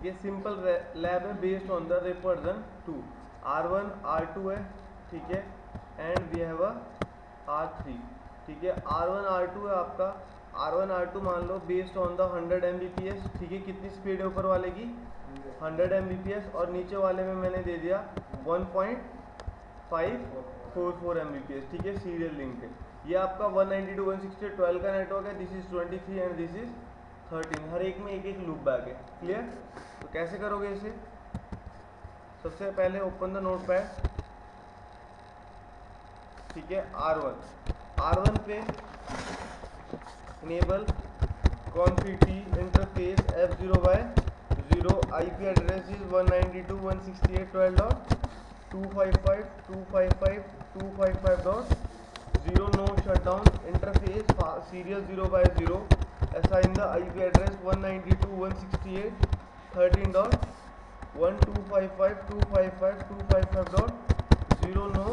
ये simple lab है based on the RIP version 2। R1 R2 है, ठीक है, and we have a R3, ठीक है। R1 R2 है आपका। R1 R2 मान लो बेस्ड ऑन द 100 Mbps, ठीक है। कितनी स्पीड है ऊपर वाले की? 100 Mbps, और नीचे वाले में मैंने दे दिया 1.544 Mbps, ठीक है। सीरियल लिंक है। ये आपका 192.168 12 का नेटवर्क है। This is 23 and this is 13। हर एक में एक एक लूप बैक है। क्लियर? तो कैसे करोगे इसे? सबसे पहले ओपन द नोटपैड, ठीक है। R1 पे enable config interface F0/0, IP address is 192.168.12.255.255.0, no shutdown interface serial 0/0, assign the IP address 192.168.13.1255.255.0, no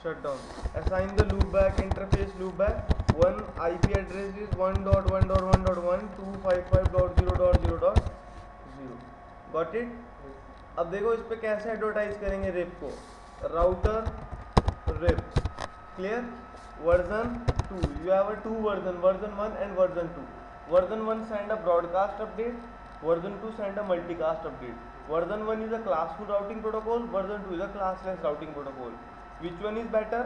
shutdown. Assign the loopback interface loopback. One IP address is 1.1.1.1.255.0.0.0. Got it? अब देखो इस पे कैसे advertise करेंगे RIP को। Router RIP, clear. Version 2, you have a 2 version, version 1 and version 2. Version 1 send a broadcast update, version 2 send a multicast update. Version 1 is a classful routing protocol, version 2 is a classless routing protocol. Which one is better?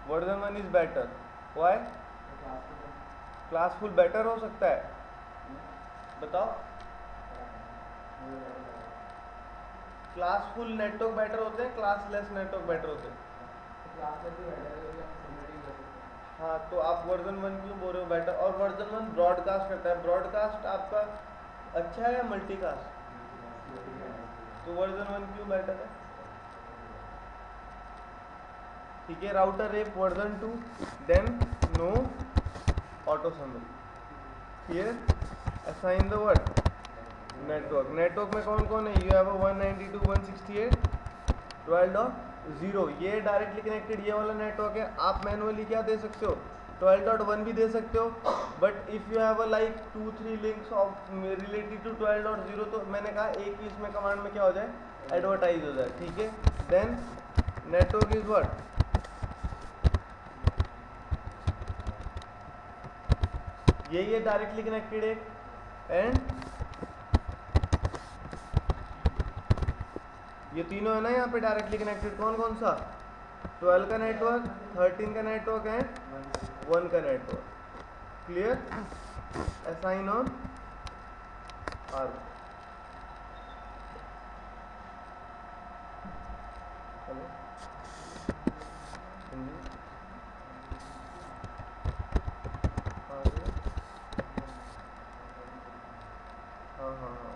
Version 1 is better. Why? Classful better हो सकता है, बताओ। Classful network better होते हैं, classless network better होते हैं? हाँ, तो आप वर्जन 1 क्यों बोल रहे हो बेटर? और वर्जन 1 ब्रॉडकास्ट करता है। ब्रॉडकास्ट आपका अच्छा है या मल्टीकास्ट? तो वर्जन 1 क्यों बेटर है? ठीक है। Router RIP version 2, then no auto summary. Clear? Assign the word network. Network में कौन कौन है? यू हैव 192.168.12.0, ये डायरेक्टली कनेक्टेड, ये वाला नेटवर्क है। आप मैनुअली क्या दे सकते हो? 12.1 भी दे सकते हो, but if you have like 2-3 links of related to 12.0, तो मैंने कहा एक ही इसमें कमांड में क्या हो जाए, एडवर्टाइज हो जाए, ठीक है। Then network is what? ये डायरेक्टली कनेक्टेड है, एंड ये तीनों है ना यहाँ पे डायरेक्टली कनेक्टेड। कौन कौन सा? 12 का नेटवर्क, 13 का नेटवर्क एंड 1 का network. Clear? Assign on R। Hello, हाँ हाँ हाँ,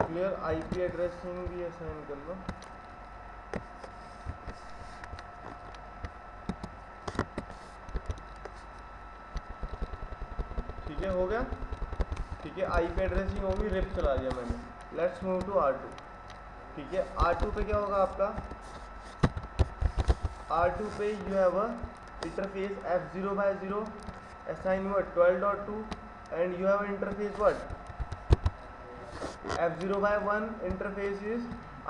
क्लियर। IP एड्रेसिंग भी असाइन कर लो। ठीक है, हो गया। ठीक है, IP एड्रेसिंग होगी, रिप चला दिया मैंने। Let's move to R2। ठीक है, R2 पे क्या होगा आपका? R2 पे you have a interface F0/0, assign what 12.2, and you have interface what? F0/1 interface is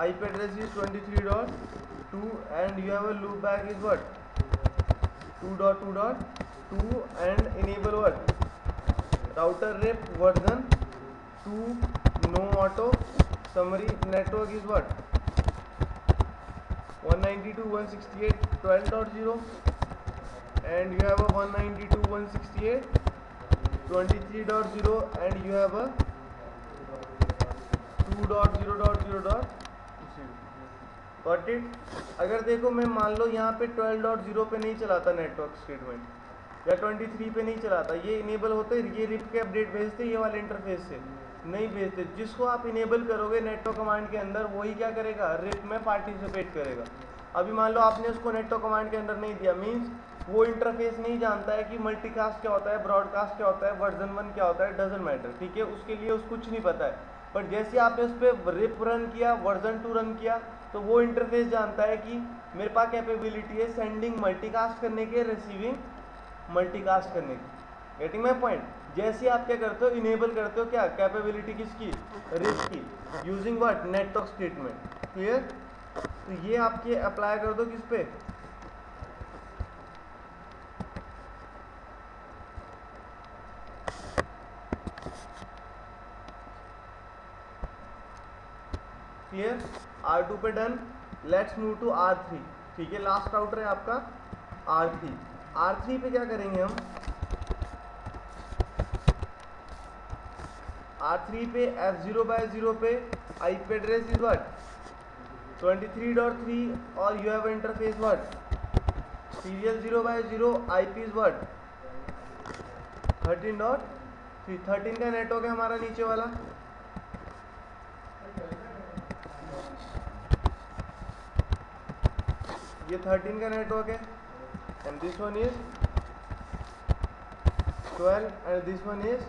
IP address is 23.2, and you have a loopback is what? 2.2.2, and enable what? Router rep version 2, no auto summary. Network is what? 192.168.12.0, and you have a 192.168.23.0, and you have a 2.0.0. Got it? अगर देखो मैं मान लो यहाँ पे 12.0 पे नहीं चलाता network statement, या 23 पे नहीं चलाता, ये इनेबल होते, ये रिप के अपडेट भेजते ये वाले इंटरफेस से नहीं भेजते। जिसको आप इनेबल करोगे नेटवर्क कमांड के अंदर, वही क्या करेगा, रिप में पार्टिसिपेट करेगा। अभी मान लो आपने उसको नेटवर्क कमांड के अंदर नहीं दिया, मीन्स वो इंटरफेस नहीं जानता है कि मल्टीकास्ट क्या होता है, ब्रॉडकास्ट क्या होता है, वर्जन 1 क्या होता है, डजंट मैटर, ठीक है। उसके लिए उसको कुछ नहीं पता है। बट जैसे आपने उस पर रिप रन किया, वर्जन 2 रन किया, तो वो इंटरफेस जानता है कि मेरे पास कैपेबिलिटी है सेंडिंग मल्टीकास्ट करने के, रिसीविंग मल्टीकास्ट करने की। Getting my point? जैसे आप क्या करते हो, इनेबल करते हो क्या कैपेबिलिटी किसकी, रिप की, using what, network statement. Clear? तो ये आपके अप्लाई कर दो किस पे, क्लियर? R2 पे done. Let's move to R3। ठीक है, लास्ट राउटर है आपका R3। R3 पे क्या करेंगे हम, R3 पे F0/0 पे IP एड्रेस इज व्हाट 23.3 और you have interface what serial 0/0, IP is what 13.3। 13 का नेटवर्क है हमारा नीचे वाला, ये 13 का नेटवर्क है, and this one is 12 and this one is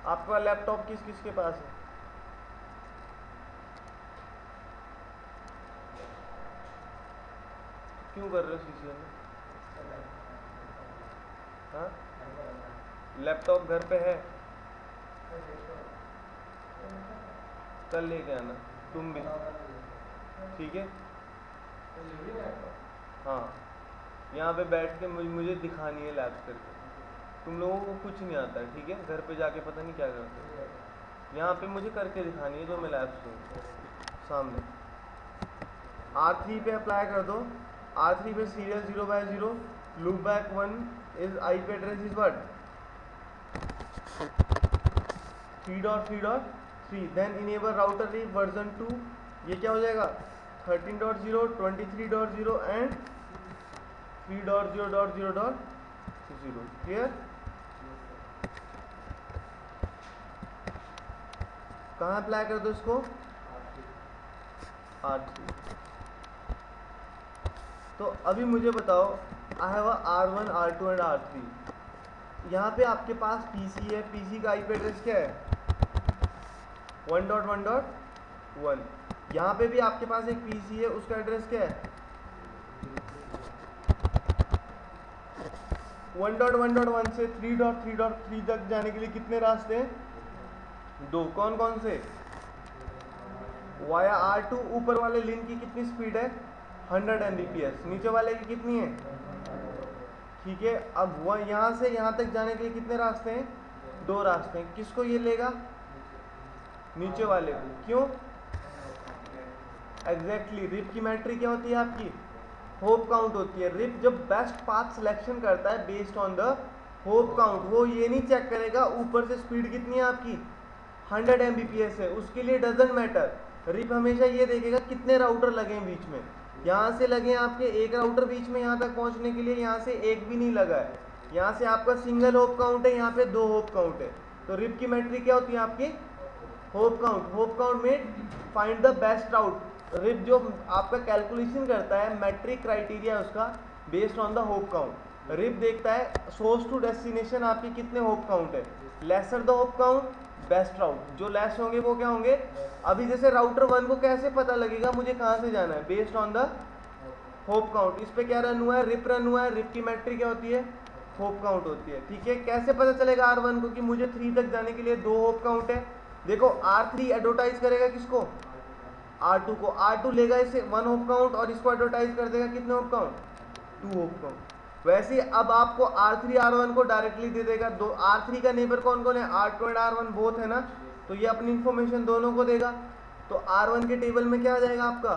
आपका लैपटॉप किस किस के पास है? क्यों कर रहे हो सीसी में? हाँ, लैपटॉप घर पे है, कल लेके आना तुम भी, ठीक है? हाँ, यहाँ पे बैठ के मुझे दिखानी है लैब करके, तुम लोगों को कुछ नहीं आता है, ठीक है? घर पे जाके पता नहीं क्या करते हो, यहाँ पे मुझे करके दिखानी है जो मैं लैब से हूँ सामने। R3 पे अप्लाई कर दो। R3 पे serial 0/0, loopback 1 is IP address is what 3.3.3, then enable router RIP version 2, ये क्या हो जाएगा 13.0, 23.0 एंड 3.0.0.0। क्लियर? कहाँ अप्लाई कर दो इसको, R3। तो अभी मुझे बताओ, I have R1, R2 and R3। यहाँ पे आपके पास PC है, PC का IP एड्रेस क्या है 1.1.1। यहाँ पे भी आपके पास एक PC है, उसका एड्रेस क्या है 1.1.1 से 3.3.3 तक जाने के लिए कितने रास्ते हैं, 2। कौन कौन से, वाया R2 ऊपर वाले लिंक की कितनी स्पीड है 100 Mbps, नीचे वाले की कितनी है, ठीक है? अब वह यहाँ से यहाँ तक जाने के लिए कितने रास्ते हैं, 2 रास्ते हैं। किसको ये लेगा, नीचे वाले को, क्यों? एग्जैक्टली, रिप की मैट्रिक क्या होती है आपकी, होप काउंट होती है। रिप जब बेस्ट पाथ सिलेक्शन करता है based on the hop count, वो ये नहीं चेक करेगा ऊपर से स्पीड कितनी है आपकी 100 Mbps है, उसके लिए डजेंट मैटर। रिप हमेशा ये देखेगा कितने राउटर लगे हैं बीच में, यहाँ से लगे हैं आपके एक राउटर बीच में यहाँ तक पहुँचने के लिए, यहाँ से एक भी नहीं लगा है, यहाँ से आपका सिंगल होप काउंट है, यहाँ पे 2 होप काउंट है। तो रिप की मैट्रिक क्या होती है आपकी, होप काउंट। होप काउंट में find the best route. RIP जो आपका कैलकुलेशन करता है, मैट्रिक क्राइटेरिया उसका based on the hop count. RIP देखता है सोर्स टू डेस्टिनेशन आपकी कितने होप काउंट है, lesser the hop count best route, जो लेस होंगे वो क्या होंगे। अभी जैसे राउटर 1 को कैसे पता लगेगा मुझे कहाँ से जाना है, based on the hop count. इस पे क्या रन हुआ है, रिप रन हुआ है, रिप की मैट्रिक क्या होती है, होप काउंट होती है, ठीक है? कैसे पता चलेगा R1 को कि मुझे 3 तक जाने के लिए 2 होप काउंट है, देखो R3 एडवर्टाइज करेगा किसको, R2 को, R2 लेगा इसे 1 होप काउंट और इसको एडवर्टाइज कर देगा कितने होप काउंट, 2 होप काउंट। वैसे अब आपको R3 R1 को डायरेक्टली दे देगा। दो R3 का नेबर कौन कौन है, R2 एंड R1 बोथ है ना, तो ये अपनी इंफॉर्मेशन दोनों को देगा। तो R1 के टेबल में क्या आ जाएगा आपका,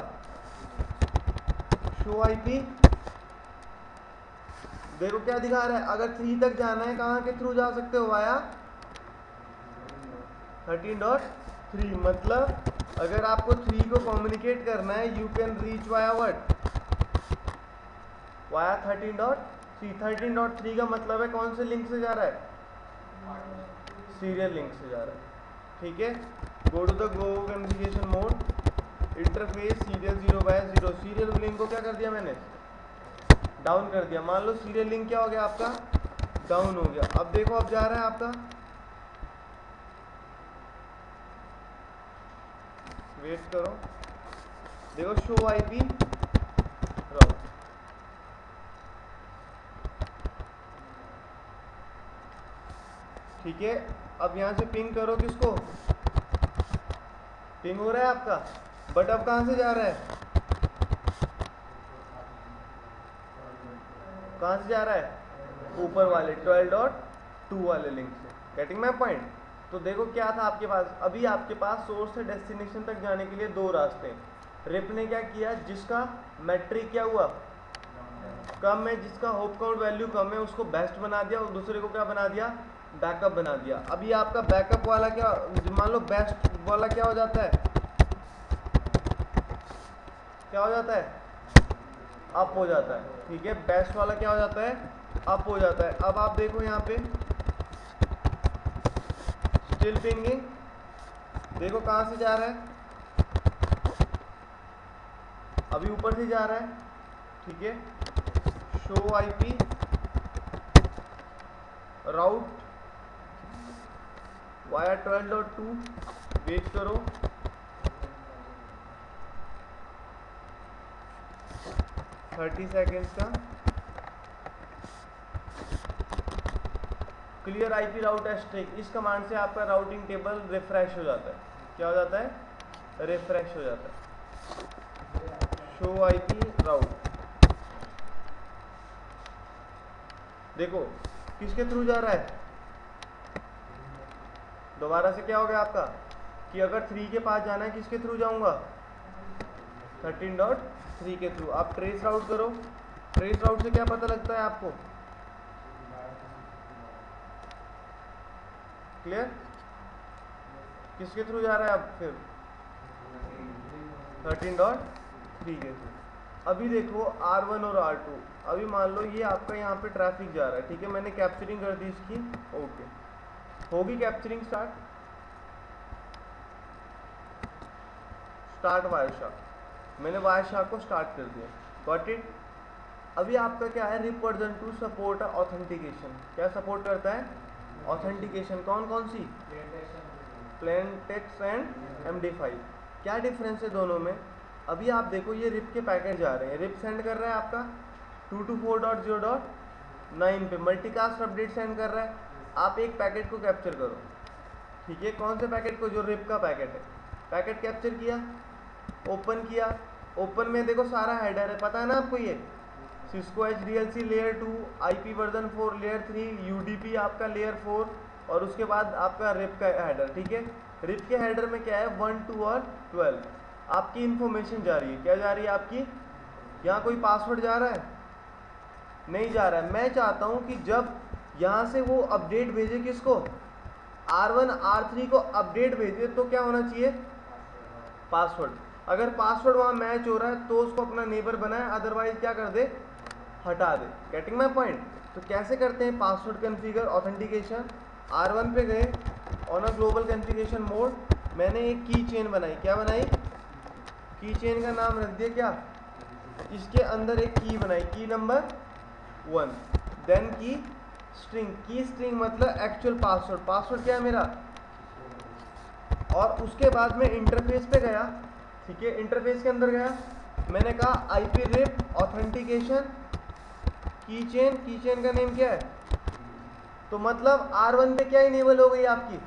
शो IP, देखो क्या दिखा रहा है, अगर 3 तक जाना है कहाँ के थ्रू जा सकते हो, वाया 13.3। मतलब अगर आपको 3 को कम्युनिकेट करना है, you can reach via what, via 13.3। 13.3 का मतलब है कौन से लिंक से जा रहा है, सीरियल लिंक से जा रहा है, ठीक है? Go to the go configuration mode, interface serial 0/0। Serial link को क्या कर दिया मैंने, डाउन कर दिया। मान लो सीरियल लिंक क्या हो गया आपका, डाउन हो गया। अब देखो अब जा रहा है आपका वेट करो, देखो शो आईपी राउट, ठीक है। अब यहाँ से पिंग करो, किसको पिंग हो रहा है आपका, बट अब कहाँ से जा रहा है, कहाँ से जा रहा है, ऊपर वाले 12.2 वाले लिंक से। Getting my point. तो देखो क्या था आपके पास, अभी आपके पास सोर्स से डेस्टिनेशन तक जाने के लिए दो रास्ते हैं। रिप ने क्या किया, जिसका मैट्रिक क्या हुआ कम है, जिसका होप काउंट वैल्यू कम है उसको बेस्ट बना दिया, और दूसरे को क्या बना दिया, बैकअप बना दिया। अभी आपका बैकअप वाला क्या, मान लो बेस्ट वाला क्या हो जाता है, क्या हो जाता है, अप हो जाता है, ठीक है। बेस्ट वाला क्या हो जाता है, अप हो जाता है। अब आप देखो यहाँ पे स्टिल पिंगिंग, देखो कहाँ से जा रहा है, अभी ऊपर से जा रहा है, ठीक है। Show IP route via 12.2, wait करो, थर्टी सेकेंड्स का। क्लियर आईपी राउट एस्ट्रिक, इस कमांड से आपका राउटिंग टेबल रिफ्रेश हो जाता है। क्या हो जाता है, रिफ्रेश हो जाता है। शो आईपी राउट, देखो किसके थ्रू जा रहा है, दोबारा से क्या हो गया आपका कि अगर 3 के पास जाना है किसके थ्रू जाऊंगा, 13.3 के थ्रू। आप ट्रेस राउट करो, ट्रेस राउट से क्या पता लगता है आपको, क्लियर, किसके थ्रू जा रहा है अब फिर 13.3 के थ्रू। अभी देखो R1 और R2, अभी मान लो ये आपका यहाँ पे ट्रैफिक जा रहा है, ठीक है। मैंने कैप्चरिंग कर दी इसकी, ओके, होगी कैप्चरिंग स्टार्ट, स्टार्ट वायरशार्क, मैंने वायरशार्क को स्टार्ट कर दिया, गॉट इट। अभी आपका क्या है, रिप वर्जन 2 सपोर्ट ऑथेंटिकेशन, क्या सपोर्ट करता है, ऑथेंटिकेशन। कौन कौन सी, प्लेन टेक्स्ट एंड MD5। क्या डिफरेंस है दोनों में, अभी आप देखो ये रिप के पैकेट जा रहे हैं, रिप सेंड कर रहा है आपका 224.0.9 पे मल्टीकास्ट अपडेट सेंड कर रहा है। आप एक पैकेट को कैप्चर करो, ठीक है, कौन से पैकेट को, जो रिप का पैकेट है, पैकेट कैप्चर किया, ओपन किया, ओपन में देखो सारा हेडर है, पता है ना आपको, ये Cisco HDLC layer 2, IP version 4 layer 3, UDP आपका लेयर 4, और उसके बाद आपका रिप का हेडर, ठीक है। रिप के हेडर में क्या है, 1, 2 और 12 आपकी इंफॉर्मेशन जा रही है, क्या जा रही है आपकी, यहाँ कोई पासवर्ड जा रहा है, नहीं जा रहा है। मैं चाहता हूँ कि जब यहाँ से वो अपडेट भेजे, किसको, R1 R3 को अपडेट भेजे, तो क्या होना चाहिए, पासवर्ड। अगर पासवर्ड वहाँ मैच हो रहा है तो उसको अपना नेबर बनाए, अदरवाइज क्या कर दे, हटा दे। Getting my point. तो कैसे करते हैं पासवर्ड कॉन्फ़िगर ऑथेंटिकेशन, R1 पे गए, on a global configuration mode, मैंने एक की चेन बनाई, क्या बनाई, की चेन का नाम रख दिया क्या, इसके अंदर एक की बनाई, की नंबर 1, देन की स्ट्रिंग मतलब एक्चुअल पासवर्ड, पासवर्ड क्या है मेरा, और उसके बाद में इंटरफेस पे गया, ठीक है, इंटरफेस के अंदर गया, मैंने कहा IP RIP authentication key chain का नेम क्या है, तो मतलब R1 पे क्या इनेबल हो गई आपकी,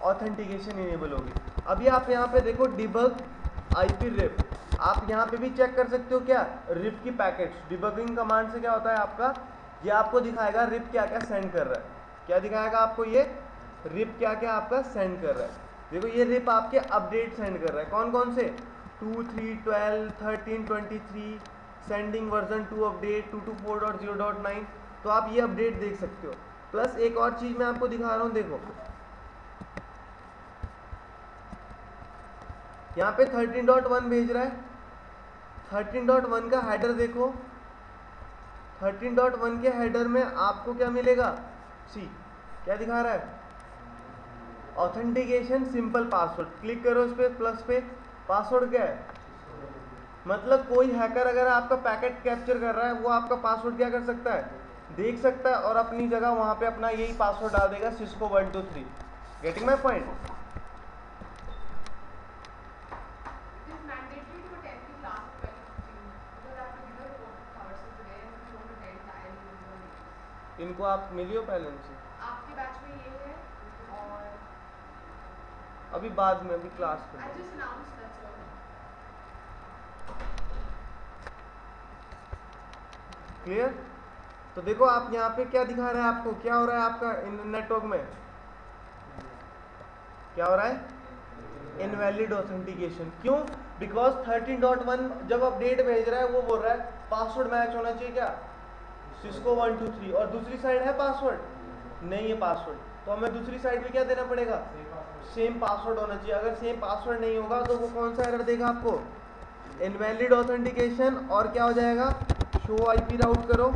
ऑथेंटिकेशन इनेबल होगी। अभी आप यहाँ पे देखो डिबग IP रिप, आप यहाँ पे भी चेक कर सकते हो क्या, रिप की पैकेट्स, डिबगिंग कमांड से क्या होता है आपका, ये आपको दिखाएगा रिप क्या क्या सेंड कर रहा है, क्या दिखाएगा आपको, ये रिप क्या क्या आपका सेंड कर रहा है। देखो ये रिप आपके अपडेट सेंड कर रहा है, कौन कौन से, 2, 3, 12, 13, 23, सेंडिंग वर्जन 2 अपडेट 224.0.9, तो आप ये अपडेट देख सकते हो। प्लस एक और चीज मैं आपको दिखा रहा हूँ, देखो यहाँ पे 13.1 भेज रहा है, 13.1 का हेडर देखो, 13.1 के हेडर में आपको क्या मिलेगा, सी क्या दिखा रहा है, ऑथेंटिकेशन सिंपल पासवर्ड, क्लिक करो इस पे प्लस पे, पासवर्ड क्या है, मतलब कोई हैकर अगर आपका पैकेट कैप्चर कर रहा है वो आपका पासवर्ड क्या कर सकता है, देख सकता है, और अपनी जगह वहां पे अपना यही पासवर्ड डाल देगा, सिस्को 123। Getting my point. इनको आप मिलियो पहले इनसे, आपके बैच में ये है और अभी बाद में, अभी क्लास में। I just announced that's all. Clear? तो देखो आप यहाँ पे क्या दिखा रहा है आपको, क्या हो रहा है आपका नेटवर्क में, क्या हो रहा है, इनवैलिड ऑथेंटिकेशन। क्यों? बिकॉज 13.1 जब अपडेट भेज रहा है वो बोल रहा है पासवर्ड मैच होना चाहिए क्या, सिस्को 123, और दूसरी साइड है पासवर्ड, नहीं है पासवर्ड, तो हमें दूसरी साइड पे क्या देना पड़ेगा, सेम पासवर्ड होना चाहिए। अगर सेम पासवर्ड नहीं होगा तो वो कौन सा एरर देगा आपको, इनवैलिड ऑथेंटिकेशन। और क्या हो जाएगा, शो आईपी राउट करो,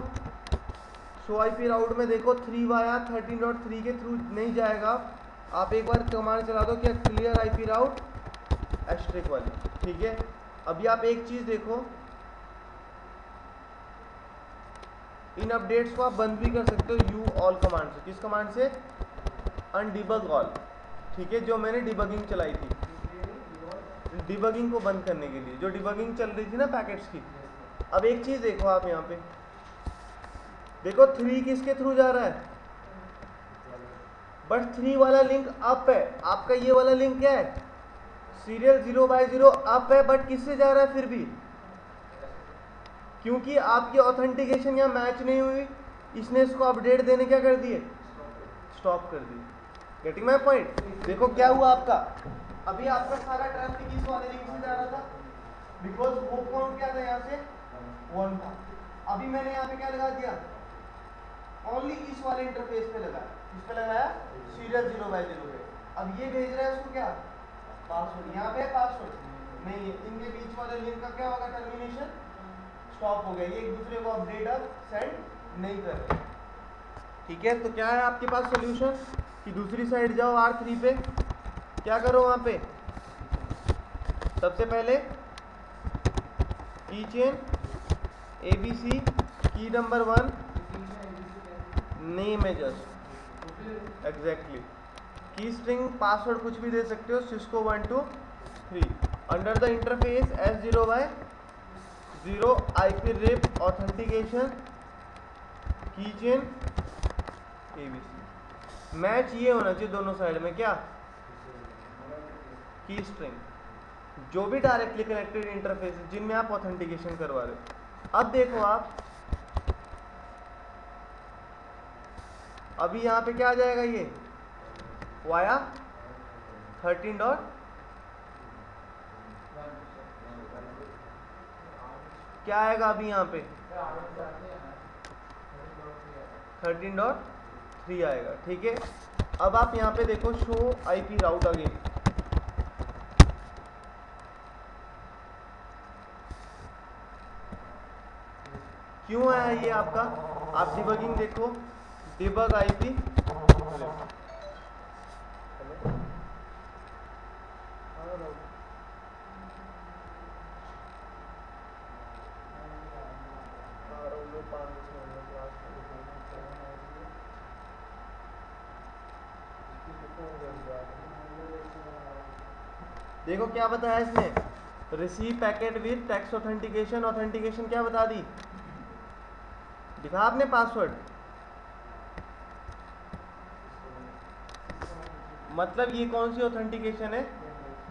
शो आईपी राउट में देखो 3 वाया 13.3 के थ्रू नहीं जाएगा, आप एक बार कमांड चला दो क्या, क्लियर आईपी राउट एस्ट्रिक वाली, ठीक है। अभी आप एक चीज देखो, इन अपडेट्स को आप बंद भी कर सकते हो यू ऑल कमांड से। किस कमांड से, अनडिबग ऑल, ठीक है, जो मैंने डिबगिंग चलाई थी, डिबगिंग को बंद करने के लिए, जो डिबगिंग चल रही थी ना पैकेट्स की। अब एक चीज देखो आप यहाँ पे देखो 3 किसके थ्रू जा रहा है, बट 3 वाला लिंक अप है, आपका ये वाला लिंक क्या है, सीरियल 0/0 अप है, बट किससे जा रहा है फिर भी, क्योंकि आपकी ऑथेंटिकेशन यहाँ मैच नहीं हुई, इसने इसको अपडेट देने क्या कर दिए, स्टॉप कर दिए। Getting my point? देखो क्या हुआ आपका, अभी आपका सारा ट्रैफिक इस वाले लिंक से जा रहा था, बिकॉज होप काउंट क्या था यहाँ से 1 था। अभी मैंने यहाँ पे क्या लगा दिया, ओनली इस वाले इंटरफेस पे लगा, किस पे लगाया, सीरियल 0/0 पे। अब ये भेज रहा है उसको क्या, पासवर्ड, यहाँ पे पासवर्ड नहीं है, इनके बीच वाले लिंक का क्या होगा, टर्मिनेशन, स्टॉप हो गया, ये एक दूसरे को अपडेट अब सेंड नहीं कर रहे, ठीक है। तो क्या है आपके पास सोल्यूशन कि दूसरी साइड जाओ R3 पे, क्या करो वहां पे, सबसे पहले key chain ABC key number 1 name है just exactly, key string password कुछ भी दे सकते हो, Cisco 123 under the interface S0/0 IP RIP authentication key chain ABC। Match ये होना चाहिए दोनों साइड में, क्या, की स्ट्रिंग, जो भी डायरेक्टली कनेक्टेड इंटरफेस जिनमें आप ऑथेंटिकेशन करवा रहे हो। अब देखो आप, अभी यहाँ पे क्या आ जाएगा, ये वाया 13. क्या आएगा अभी यहाँ पे 13.3 आएगा, ठीक है। अब आप यहाँ पे देखो शो आईपी राउट अगेन, क्यों आया ये आपका, आप डिबगिंग देखो, डिबग आईपी, देखो क्या बताया इसने, receive packet with text authentication, authentication क्या बता दी, दिखा आपने पासवर्ड, मतलब ये कौन सी ऑथेंटिकेशन है,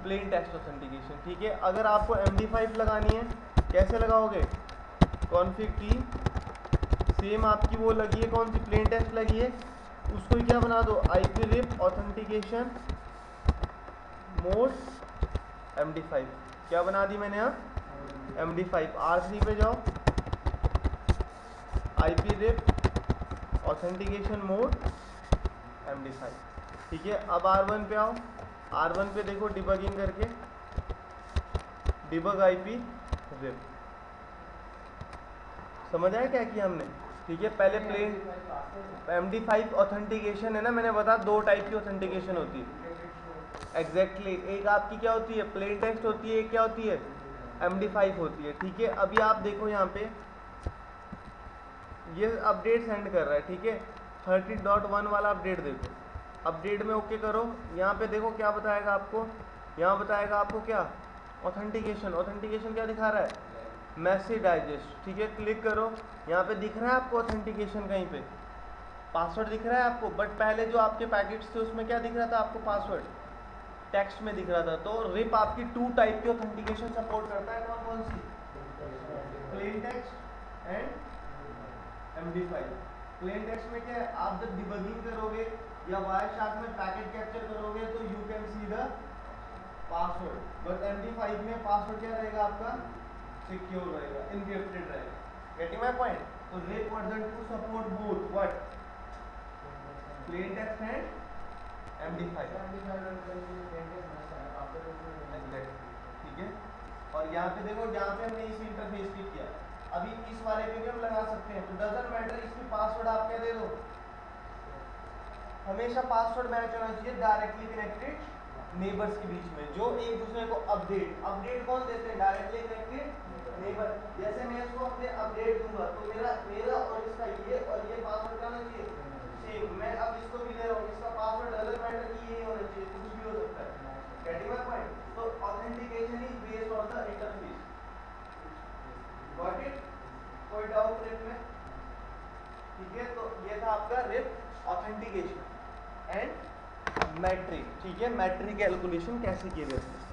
प्लेन टेक्स्ट ऑथेंटिकेशन, ठीक है। अगर आपको MD5 लगानी है कैसे लगाओगे, कॉन्फिग की सेम आपकी वो लगी है, कौन सी प्लेन टेक्स्ट लगी है, उसको ही क्या बना दो, IP RIP authentication mode MD5, क्या बना दी मैंने यहाँ MD5। R3 पे जाओ, IP RIP authentication mode MD5, ठीक है। अब R1 पे आओ, R1 पे देखो डिबगिंग करके, डिबग IP रिप, समझ आया क्या किया हमने, ठीक है। पहले प्लेन MD5 ऑथेंटिकेशन है ना, मैंने बताया 2 टाइप की ऑथेंटिकेशन होती है, एग्जैक्टली एक आपकी क्या होती है, प्लेन टेक्स्ट होती है, एक क्या होती है, MD5 होती है, ठीक है। अभी आप देखो यहाँ पे ये अपडेट सेंड कर रहा है, ठीक है, 13.1 वाला अपडेट देखो, अपडेट में ओके करो, यहाँ पे देखो क्या बताएगा आपको, यहाँ बताएगा आपको क्या, ऑथेंटिकेशन, ऑथेंटिकेशन क्या दिखा रहा है, मैसेज डाइजेस्ट, ठीक है। क्लिक करो, यहाँ पे दिख रहा है आपको ऑथेंटिकेशन कहीं पे, पासवर्ड दिख रहा है आपको, बट पहले जो आपके पैकेट्स थे उसमें क्या दिख रहा था आपको? पासवर्ड टेक्स्ट में दिख रहा था। तो रिप आपकी 2 टाइप की ऑथेंटिकेशन सपोर्ट करता है। कौन कौन सी? Plain text and MD5। Plain text में क्या है, आप जब डिबगिंग करोगे या वायरशार्क में पैकेट कैप्चर करोगे तो you can see the password, but MD5 में पासवर्ड क्या रहेगा आपका? सिक्योर रहेगा, इनक्रिप्टेड रहेगा। Getting my point? तो RIP version 2 support both what? Plain text and MD5। ठीक है। और यहाँ पे देखो, यहाँ पे हमने इस इंटरफेस पे किया, अभी इस वाले पे भी हम लगा सकते हैं। तो डजंट मैटर इसकी पासवर्ड आप क्या दे दो, हमेशा पासवर्ड मैच होना चाहिए डायरेक्टली कनेक्टेड नेबर्स के बीच में, जो एक दूसरे को अपडेट कौन देते हैं? Directly connected neighbour. जैसे मैं इसको अपने अपडेट दूंगा तो मेरा और इसका ये पासवर्ड क्या होना चाहिए? सेम। मैं अब इसको भी दे रहा हूँ, इसका पासवर्ड डजंट मैटर कि ये होना चाहिए, कुछ भी हो सकता है। Getting my point? तो authentication is based on the interface. Got it? कोई डाउट रिप में? ठीक है, तो ये था आपका रिप ऑथेंटिकेशन एंड मैट्रिक। ठीक है, मैट्रिक कैलकुलेशन कैसे किए जाते हैं।